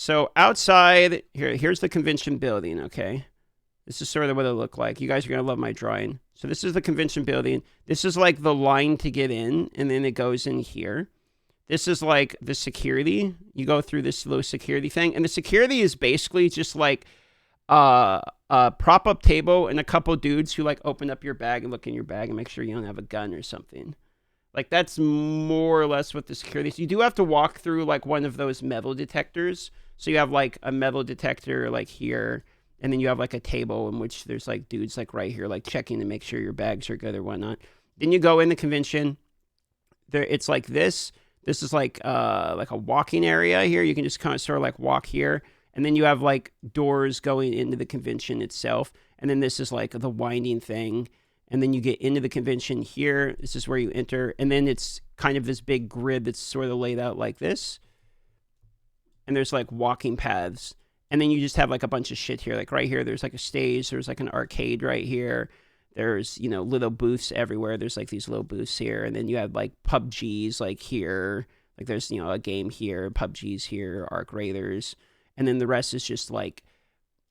So outside, here's the convention building, okay? This is sort of what it looked like. You guys are going to love my drawing. So this is the convention building. This is like the line to get in, and then it goes in here. This is like the security. You go through this little security thing, and the security is basically just like a prop-up table and a couple dudes who like open up your bag and look in your bag and make sure you don't have a gun or something. Like, that's more or less what the security is. You do have to walk through, like, one of those metal detectors. So you have, like, a metal detector, like, here. And then you have, like, a table in which there's, like, dudes, like, right here, like, checking to make sure your bags are good or whatnot. Then you go in the convention. It's like this. This is, like a walking area here. You can just kind of sort of, like, walk here. And then you have, like, doors going into the convention itself. And then this is, like, the winding thing. And then you get into the convention here. This is where you enter. And then it's kind of this big grid that's sort of laid out like this. And there's like walking paths. And then you just have like a bunch of shit here. Like right here, there's like a stage. There's like an arcade right here. There's, you know, little booths everywhere. There's like these little booths here. And then you have like PUBGs like here. Like there's, you know, a game here. PUBGs here. Arc Raiders. And then the rest is just like,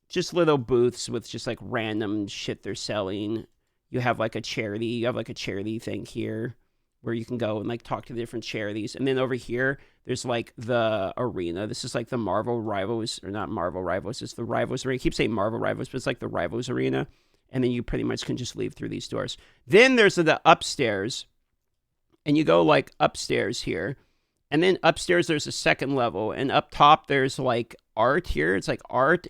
just little booths with just like random shit they're selling. You have like a charity thing here where you can go and like talk to the different charities. And then over here, there's like the arena. This is like the Marvel Rivals, or not Marvel Rivals, it's the Rivals Arena. I keep saying Marvel Rivals, but it's like the Rivals Arena. And then you pretty much can just leave through these doors. Then there's the upstairs, and you go like upstairs here. And then upstairs, there's a second level. And up top, there's like art here. It's like art.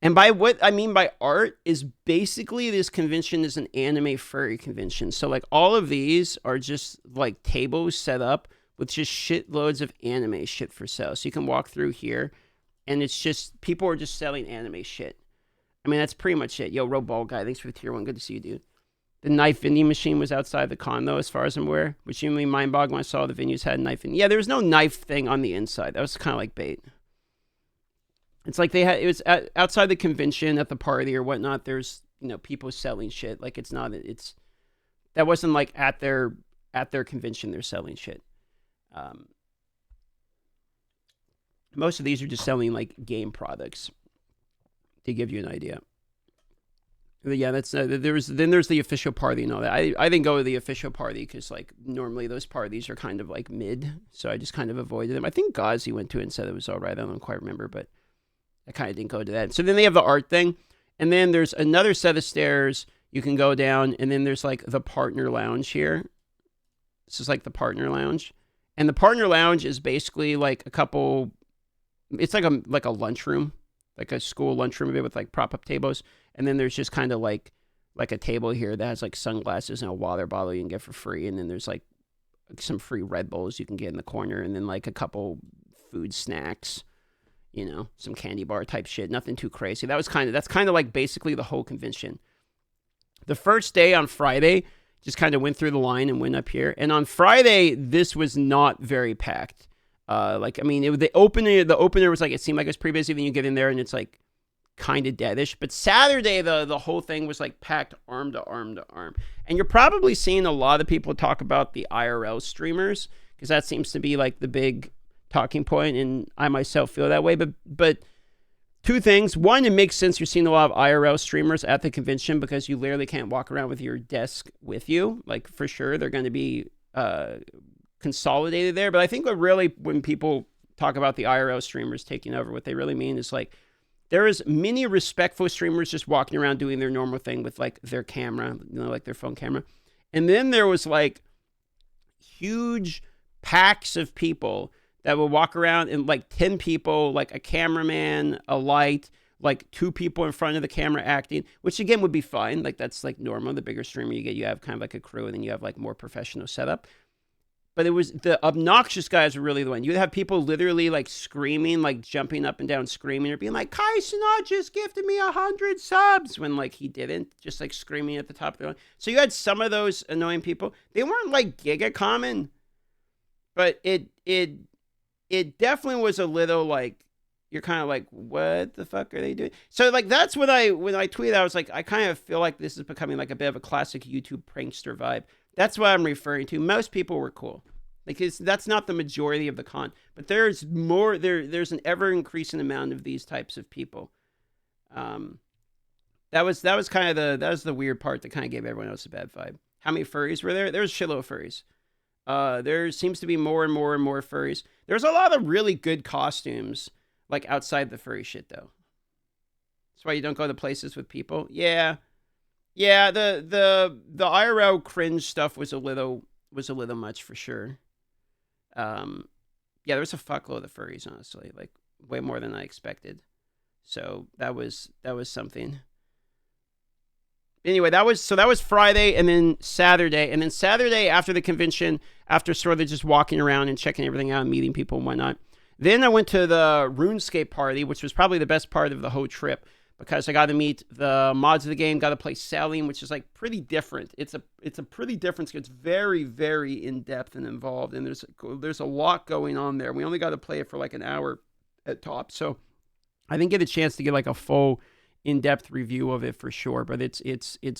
And by what I mean by art is basically this convention is an anime furry convention. So like all of these are just like tables set up with just shitloads of anime shit for sale. So you can walk through here and it's just, people are just selling anime shit. I mean, that's pretty much it. Yo, Roball Guy, thanks for the tier 1. Good to see you, dude. The knife vending machine was outside the con though, as far as I'm aware, which seemed mind-boggling when I saw the venues had a knife vending. Yeah, there was no knife thing on the inside. That was kind of like bait. It's like it was outside the convention at the party or whatnot. There's, you know, people selling shit. Like that wasn't like at their convention they're selling shit. Most of these are just selling like game products to give you an idea. But yeah, that's there's the official party and all that. I didn't go to the official party because like normally those parties are kind of like mid, so I just kind of avoided them. I think Ghazi went to it and said it was all right. I don't quite remember, but I kind of didn't go to that. So then they have the art thing. And then there's another set of stairs you can go down. And then there's like the partner lounge here. This is like the partner lounge. And the partner lounge is basically like it's like a lunchroom, like a school lunchroom a bit with like prop-up tables. And then there's just kind of like a table here that has like sunglasses and a water bottle you can get for free. And then there's like some free Red Bulls you can get in the corner. And then like a couple food snacks. You know, some candy bar type shit. Nothing too crazy. That's kind of like basically the whole convention. The first day on Friday, just kind of went through the line and went up here. And on Friday, this was not very packed. Like, I mean, the opener was like, it seemed like it was pretty busy. Then you get in there and it's like kind of deadish. But Saturday, the whole thing was like packed arm to arm to arm. And you're probably seeing a lot of people talk about the IRL streamers because that seems to be like the big talking point, and I myself feel that way. But two things. One, it makes sense you're seeing a lot of IRL streamers at the convention because you literally can't walk around with your desk with you. Like, for sure, they're going to be consolidated there. But I think when people talk about the IRL streamers taking over, what they really mean is like there is many respectful streamers just walking around doing their normal thing with like their camera, you know, like their phone camera. And then there was like huge packs of people that will walk around and like 10 people, like a cameraman, a light, like 2 people in front of the camera acting, which again would be fine. Like that's like normal. The bigger streamer you get, you have kind of like a crew and then you have like more professional setup. But it was the obnoxious guys were really the one. You'd have people literally like screaming, like jumping up and down screaming or being like, Kai Cenat just gifted me 100 subs when like he didn't, just like screaming at the top of their lungs. So you had some of those annoying people. They weren't like giga common, but it definitely was a little like, you're kind of like, what the fuck are they doing? So like, that's when I tweeted, I was like, I kind of feel like this is becoming like a bit of a classic YouTube prankster vibe. That's what I'm referring to. Most people were cool. Like that's not the majority of the con, but there's more. There's an ever increasing amount of these types of people. That was kind of the weird part that kind of gave everyone else a bad vibe. How many furries were there? There's a shitload of furries. There seems to be more and more and more furries. There's a lot of really good costumes, like outside the furry shit, though. That's why you don't go to places with people. Yeah. The IRL cringe stuff was a little much for sure. Yeah, there was a fuckload of furries, honestly, like way more than I expected. So that was something. Anyway, that was Friday, and then Saturday after the convention, after sort of just walking around and checking everything out and meeting people and whatnot. Then I went to the RuneScape party, which was probably the best part of the whole trip, because I got to meet the mods of the game, got to play Selling, which is like pretty different. It's a pretty different. It's very, very in-depth and involved, and there's a lot going on there. We only got to play it for like an hour at top, so I didn't get a chance to get like a full in-depth review of it for sure, but it's going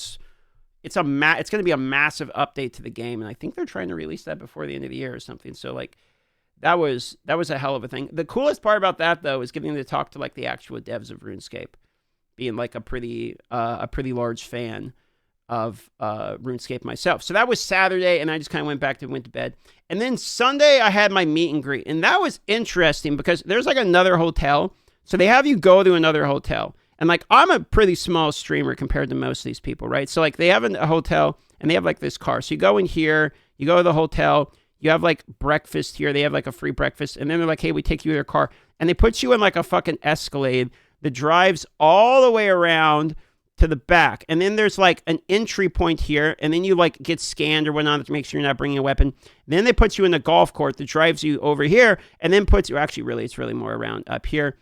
to be a massive update to the game, and I think they're trying to release that before the end of the year or something. So like that was a hell of a thing. The coolest part about that though is getting to talk to like the actual devs of RuneScape, being like a pretty large fan of RuneScape myself. So that was Saturday, and I just kind of went to bed. And then Sunday I had my meet and greet, and that was interesting because there's like another hotel. So they have you go to another hotel. And like, I'm a pretty small streamer compared to most of these people, right? So like they have a hotel and they have like this car. So you go in here, you go to the hotel, you have like breakfast here. They have like a free breakfast. And then they're like, hey, we take you to their car. And they put you in like a fucking Escalade that drives all the way around to the back. And then there's like an entry point here. And then you like get scanned or whatnot to make sure you're not bringing a weapon. Then they put you in the golf court that drives you over here. And then puts you, actually really, it's really more around up here.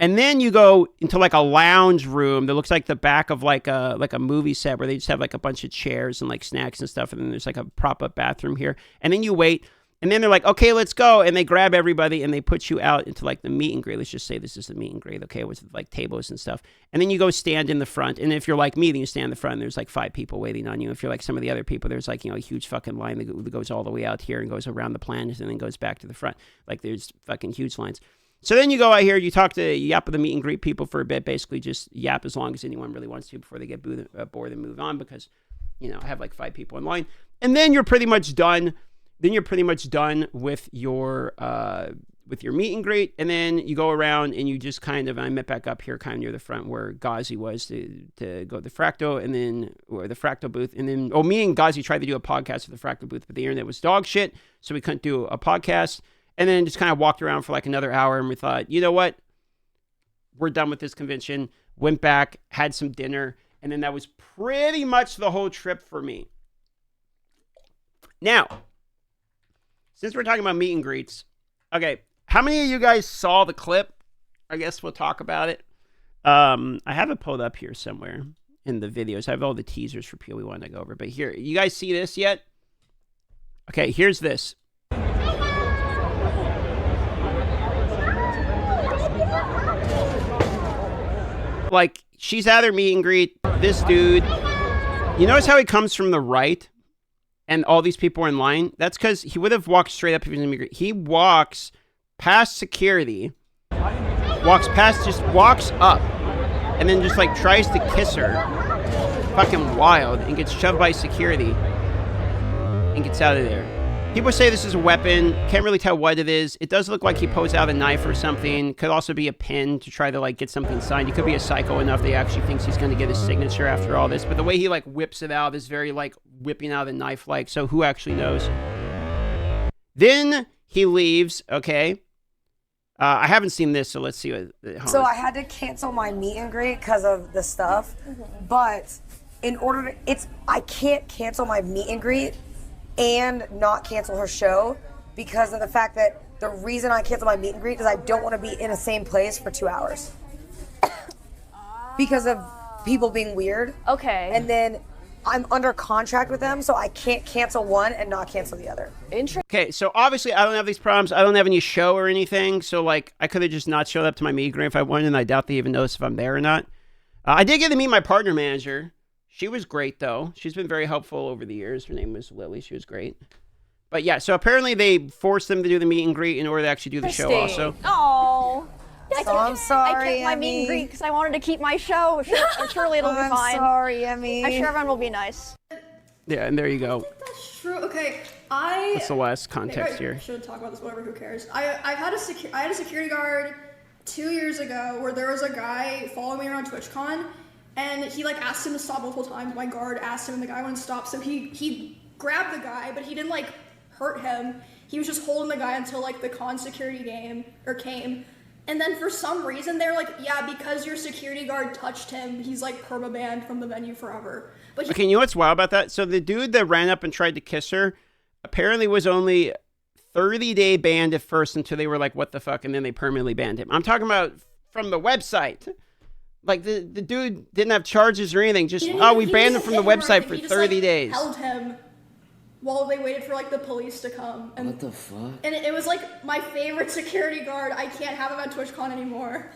And then you go into like a lounge room that looks like the back of like a movie set where they just have like a bunch of chairs and like snacks and stuff. And then there's like a prop up bathroom here. And then you wait. And then they're like, okay, let's go. And they grab everybody and they put you out into like the meet and greet. Let's just say this is the meet and greet, okay, with like tables and stuff. And then you go stand in the front. And if you're like me, then you stand in the front and there's like 5 people waiting on you. If you're like some of the other people, there's like, you know, a huge fucking line that goes all the way out here and goes around the planet and then goes back to the front. Like there's fucking huge lines. So then you go out here, you yap with the meet and greet people for a bit, basically just yap as long as anyone really wants to before they get bored and move on because, you know, I have like 5 people in line. And then you're pretty much done. Then you're pretty much done with your meet and greet. And then you go around and you just kind of, I met back up here kind of near the front where Ghazi was to go to the Fractal and then, or the Fractal booth. And then, me and Ghazi tried to do a podcast at the Fractal booth, but the internet was dog shit. So we couldn't do a podcast. And then just kind of walked around for like another hour and we thought, you know what? We're done with this convention. Went back, had some dinner, and then that was pretty much the whole trip for me. Now, since we're talking about meet and greets, okay, how many of you guys saw the clip? I guess we'll talk about it. I have it pulled up here somewhere in the videos. I have all the teasers for people we want to go over. But here, you guys see this yet? Okay, here's this. Like, she's at her meet and greet. This dude, you notice how he comes from the right and all these people are in line? That's because he would have walked straight up if he was in meet and greet. He walks past security, walks up, and then just like tries to kiss her. Fucking wild, and gets shoved by security and gets out of there. People say this is a weapon. Can't really tell what it is. It does look like he pulls out a knife or something. Could also be a pen to try to like get something signed. He could be a psycho enough that he actually thinks he's going to get his signature after all this. But the way he like whips it out is very like whipping out a knife like. So who actually knows? Then he leaves. Okay. I haven't seen this, so let's see what. So I had to cancel my meet and greet because of the stuff. But in order to, I can't cancel my meet and greet and not cancel her show because of the fact that the reason I cancel my meet and greet is I don't want to be in the same place for 2 hours because of people being weird. Okay. And then I'm under contract with them, so I can't cancel one and not cancel the other. Interesting. Okay, so obviously I don't have these problems. I don't have any show or anything, so like I could have just not showed up to my meet and greet if I wanted, and I doubt they even notice if I'm there or not. I did get to meet my partner manager. She was great, though. She's been very helpful over the years. Her name was Lily. She was great. But yeah, so apparently they forced them to do the meet and greet in order to actually do the show also. Oh. So I'm sorry, I kept my meet and greet because I wanted to keep my show. Surely it'll be fine. I'm sorry, Emmy. I'm sure everyone will be nice. Yeah, and there you go. That's true. Okay, That's the last context I here. should talk about this. Whatever. Who cares? I had a security guard 2 years ago where there was a guy following me around TwitchCon, and he like asked him to stop multiple times. My guard asked him, and the guy wouldn't stop. So he grabbed the guy, but he didn't like hurt him. He was just holding the guy until like the con security came. And then for some reason they're like, yeah, because your security guard touched him, he's like perma-banned from the venue forever. But Okay, you know what's wild about that? So the dude that ran up and tried to kiss her apparently was only 30-day banned at first until they were like, what the fuck? And then they permanently banned him. I'm talking about from the website. Like, the dude didn't have charges or anything. Just, we banned him from the website for 30 days. Held him while they waited for like the police to come. And, what the fuck? And it was like my favorite security guard. I can't have him at TwitchCon anymore.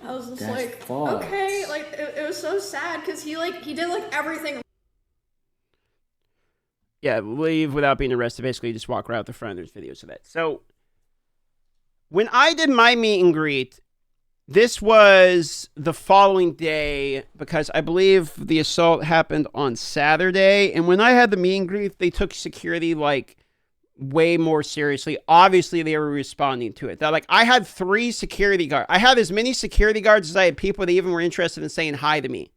I was just That's like, fucked. okay, like it was so sad because he did like everything. Yeah, leave without being arrested. Basically, just walk right out the front. There's videos of that. So when I did my meet and greet, this was the following day because I believe the assault happened on Saturday. And when I had the meet and greet, they took security like way more seriously. Obviously, they were responding to it. They're like, I had 3 security guards. I had as many security guards as I had people that even were interested in saying hi to me.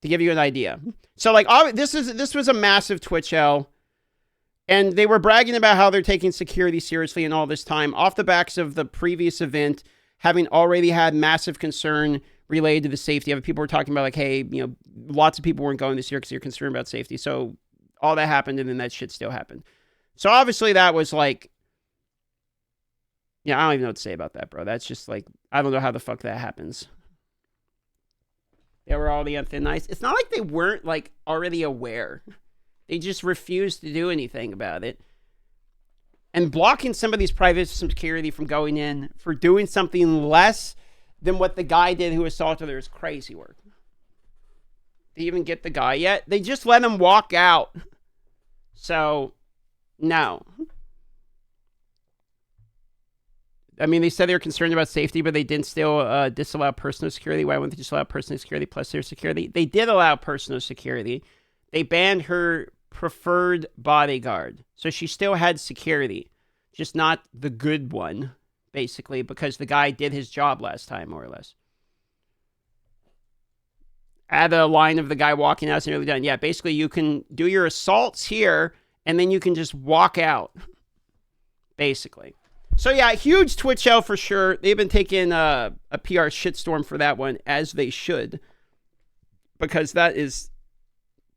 To give you an idea. So like, this was a massive Twitch L. And they were bragging about how they're taking security seriously and all this time off the backs of the previous event, having already had massive concern related to the safety of it. People were talking about like, hey, you know, lots of people weren't going this year because they're concerned about safety. So all that happened and then that shit still happened. So obviously that was like, yeah, I don't even know what to say about that, bro. That's just like, I don't know how the fuck that happens. They were all the thin ice. It's not like they weren't like already aware. They just refused to do anything about it. And blocking somebody's private security from going in for doing something less than what the guy did who assaulted her is crazy work. They even get the guy yet? They just let him walk out. So, no. I mean, they said they were concerned about safety, but they didn't still disallow personal security. Why wouldn't they just allow personal security plus their security? They did allow personal security. They banned her preferred bodyguard. So she still had security, just not the good one, basically, because the guy did his job last time, more or less. Add a line of the guy walking out, it's nearly done. Yeah, basically, you can do your assaults here, and then you can just walk out, basically. So yeah, huge Twitch L for sure. They've been taking a PR shitstorm for that one, as they should, because that's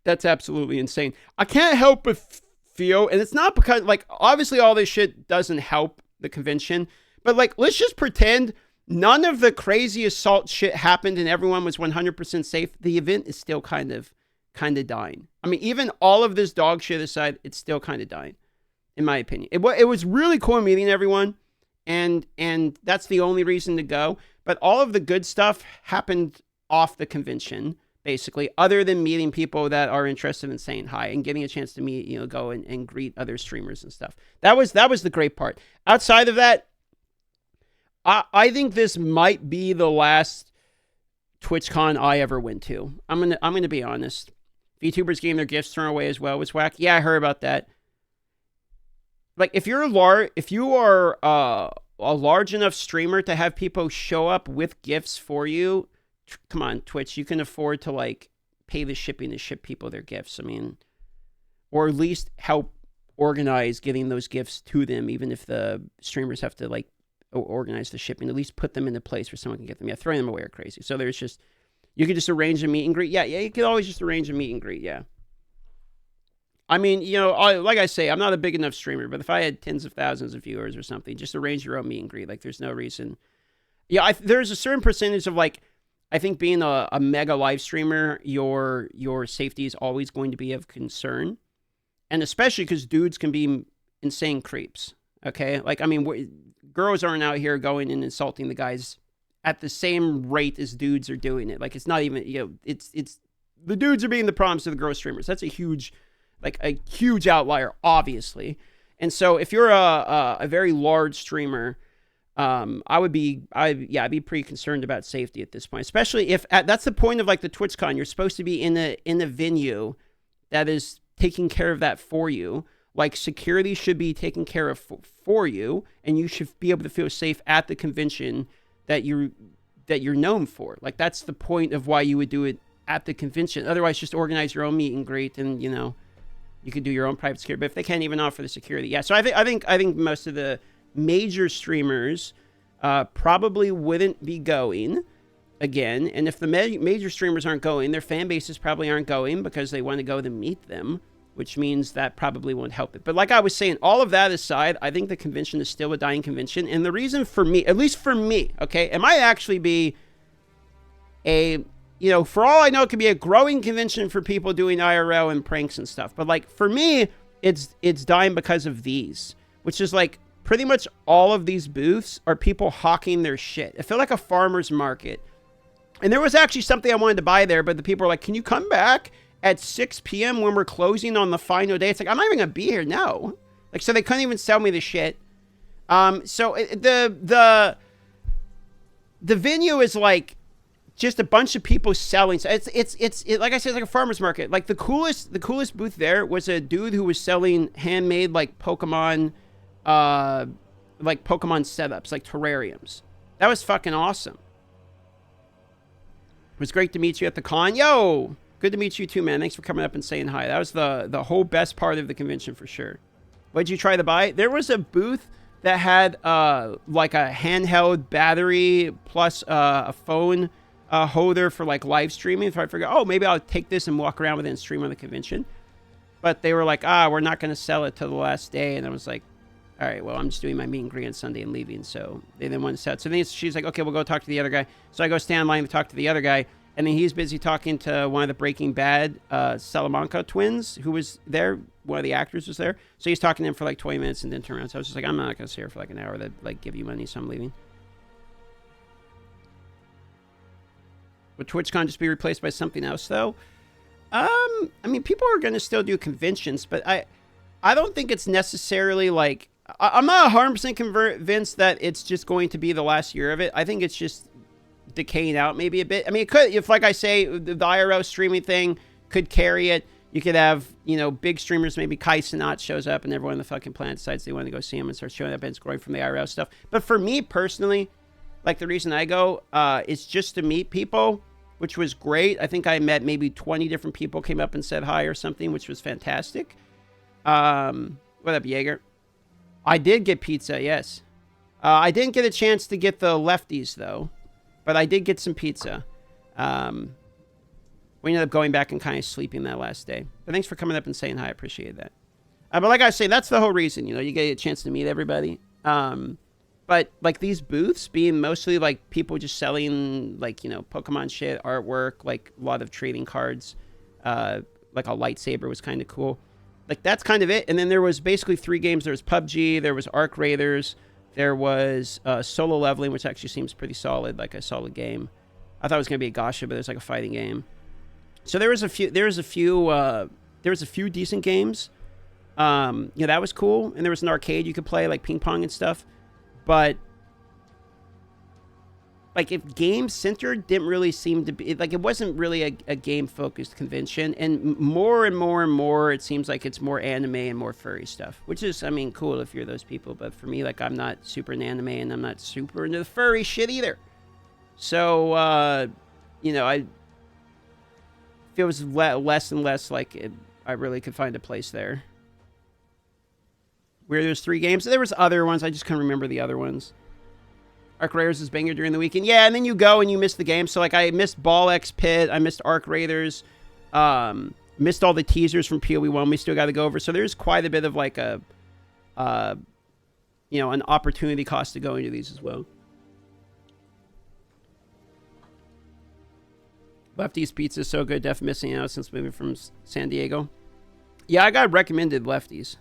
absolutely insane. I can't help but feel, and it's not because, like, obviously all this shit doesn't help the convention, but like, let's just pretend none of the crazy assault shit happened and everyone was 100% safe. The event is still kind of dying. I mean, even all of this dog shit aside, it's still kind of dying, in my opinion. It was really cool meeting everyone, and that's the only reason to go. But all of the good stuff happened off the convention, basically, other than meeting people that are interested in saying hi and getting a chance to meet, go and greet other streamers and stuff. That was the great part. Outside of that, I think this might be the last TwitchCon I ever went to. I'm gonna be honest. VTubers getting their gifts thrown away as well was whack. Yeah, I heard about that. Like, if you are a large enough streamer to have people show up with gifts for you, come on, Twitch, you can afford to like pay the shipping to ship people their gifts. I mean, or at least help organize getting those gifts to them, even if the streamers have to like organize the shipping. At least put them in a place where someone can get them. Yeah, throwing them away are crazy. So there's just, you could just arrange a meet and greet. Yeah, you could always just arrange a meet and greet. Yeah. I mean, like I say, I'm not a big enough streamer, but if I had tens of thousands of viewers or something, just arrange your own meet and greet. Like, there's no reason. Yeah, there's a certain percentage of like, I think being a mega live streamer, your safety is always going to be of concern. And especially because dudes can be insane creeps, okay? Like, I mean, girls aren't out here going and insulting the guys at the same rate as dudes are doing it. Like, it's not even, it's the dudes are being the problems to the girl streamers. That's a huge like a huge outlier, obviously. And so if you're a very large streamer, I'd be pretty concerned about safety at this point, especially if that's the point of like the TwitchCon. You're supposed to be in a venue that is taking care of that for you. Like security should be taken care of for you, and you should be able to feel safe at the convention that you're known for. Like that's the point of why you would do it at the convention. Otherwise, just organize your own meet and greet, and you could do your own private security. But if they can't even offer the security, yeah. So I think most of the major streamers probably wouldn't be going again. And if the major streamers aren't going, their fan bases probably aren't going because they want to go to meet them, which means that probably won't help it. But like I was saying, all of that aside, I think the convention is still a dying convention. And the reason for me, at least for me, okay, it might actually be for all I know, it could be a growing convention for people doing IRL and pranks and stuff. But like for me, it's dying because of these, which is like pretty much all of these booths are people hawking their shit. I feel like a farmer's market. And there was actually something I wanted to buy there, but the people were like, can you come back at 6 p.m. when we're closing on the final day? It's like, I'm not even going to be here. No. Like, so they couldn't even sell me the shit. So the venue is like just a bunch of people selling. So it's like I said, it's like a farmer's market. Like the coolest booth there was a dude who was selling handmade like Pokemon setups, like terrariums. That was fucking awesome. It was great to meet you at the con. Yo, good to meet you too, man. Thanks for coming up and saying hi. That was the whole best part of the convention for sure. What did you try to buy? There was a booth that had like a handheld battery plus a phone holder for like live streaming. So I figured, oh, maybe I'll take this and walk around with it and stream on the convention. But they were like, we're not going to sell it till the last day. And I was like, all right, well, I'm just doing my meet and greet on Sunday and leaving. So they didn't want to sell it. So then she's like, okay, we'll go talk to the other guy. So I go stand in line to talk to the other guy. And then he's busy talking to one of the Breaking Bad Salamanca twins who was there. One of the actors was there. So he's talking to him for like 20 minutes and then turn around. So I was just like, I'm not going to stay here for like an hour to like give you money. So I'm leaving. Would TwitchCon just be replaced by something else though? I mean, people are going to still do conventions, but I don't think it's necessarily like, I'm not 100% convinced that it's just going to be the last year of it. I think it's just decaying out maybe a bit. I mean, it could, if like I say, the IRL streaming thing could carry it. You could have, big streamers, maybe Kai Cenat shows up and everyone on the fucking planet decides they want to go see him and start showing up and it's growing from the IRL stuff. But for me personally, like the reason I go is just to meet people, which was great. I think I met maybe 20 different people, came up and said hi or something, which was fantastic. What up, Jaeger? I did get pizza, yes. I didn't get a chance to get the lefties, though. But I did get some pizza. We ended up going back and kind of sleeping that last day. But thanks for coming up and saying hi. I appreciate that. But like I say, that's the whole reason. You get a chance to meet everybody. But like these booths being mostly like people just selling like, Pokemon shit, artwork, like a lot of trading cards. Like a lightsaber was kind of cool. Like that's kind of it. And then there was basically 3 games. There was PUBG, there was Arc Raiders, there was Solo Leveling, which actually seems pretty solid, like a solid game. I thought it was gonna be a gacha, but there's like a fighting game. So there was a few decent games. That was cool. And there was an arcade you could play, like ping pong and stuff. But like if game centered didn't really seem to be like, it wasn't really a game focused convention, and more it seems like it's more anime and more furry stuff, which is, I mean, cool if you're those people, but for me, like, I'm not super into anime and I'm not super into the furry shit either. So I feel it was less and less like I really could find a place there where there's 3 games. There was other ones, I just couldn't remember the other ones. Arc Raiders is banger during the weekend. Yeah, and then you go and you miss the game. So, like, I missed Ball X Pit. I missed Arc Raiders. Missed all the teasers from PoE1 we still got to go over. So, there's quite a bit of, like, an opportunity cost to go into these as well. Lefty's Pizza is so good. Def missing out since moving from San Diego. Yeah, I got recommended Lefty's.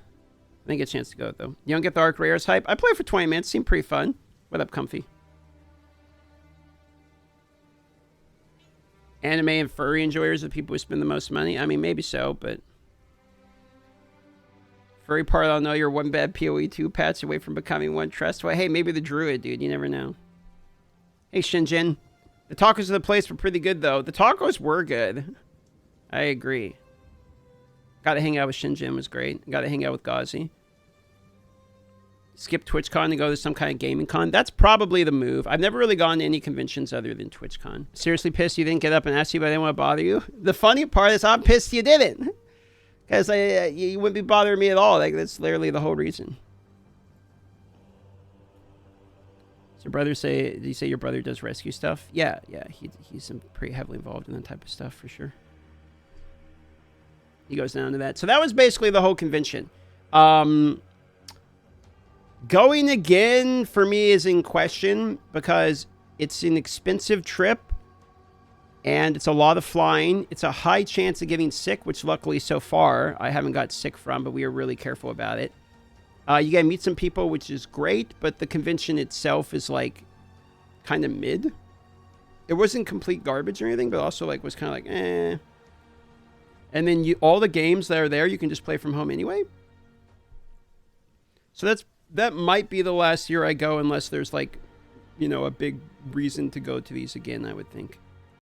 I didn't get a chance to go, though. You don't get the Arc Raiders hype? I played for 20 minutes. Seemed pretty fun. What up, Comfy? Anime and furry enjoyers are the people who spend the most money. I mean, maybe so, but Furry part, I'll know you're one bad PoE, 2 patch away from becoming one trust. Well, hey, maybe the druid, dude. You never know. Hey, Shinjin. The tacos of the place were pretty good, though. The tacos were good. I agree. Got to hang out with Shinjin was great. Got to hang out with Ghazi. Skip TwitchCon to go to some kind of gaming con. That's probably the move. I've never really gone to any conventions other than TwitchCon. Seriously pissed you didn't get up and ask you, but I didn't want to bother you. The funny part is I'm pissed you didn't. Because you wouldn't be bothering me at all. Like, that's literally the whole reason. Does your brother say, did you say your brother does rescue stuff? Yeah, he's pretty heavily involved in that type of stuff for sure. He goes down to that. So that was basically the whole convention. Going again for me is in question because it's an expensive trip and it's a lot of flying. It's a high chance of getting sick, which luckily so far I haven't got sick from, but we are really careful about it. You gotta meet some people, which is great, but the convention itself is like kind of mid. It wasn't complete garbage or anything, but also like was kind of like eh. And then all the games that are there, you can just play from home anyway. So that might be the last year I go unless there's like, you know, a big reason to go to these again, I would think.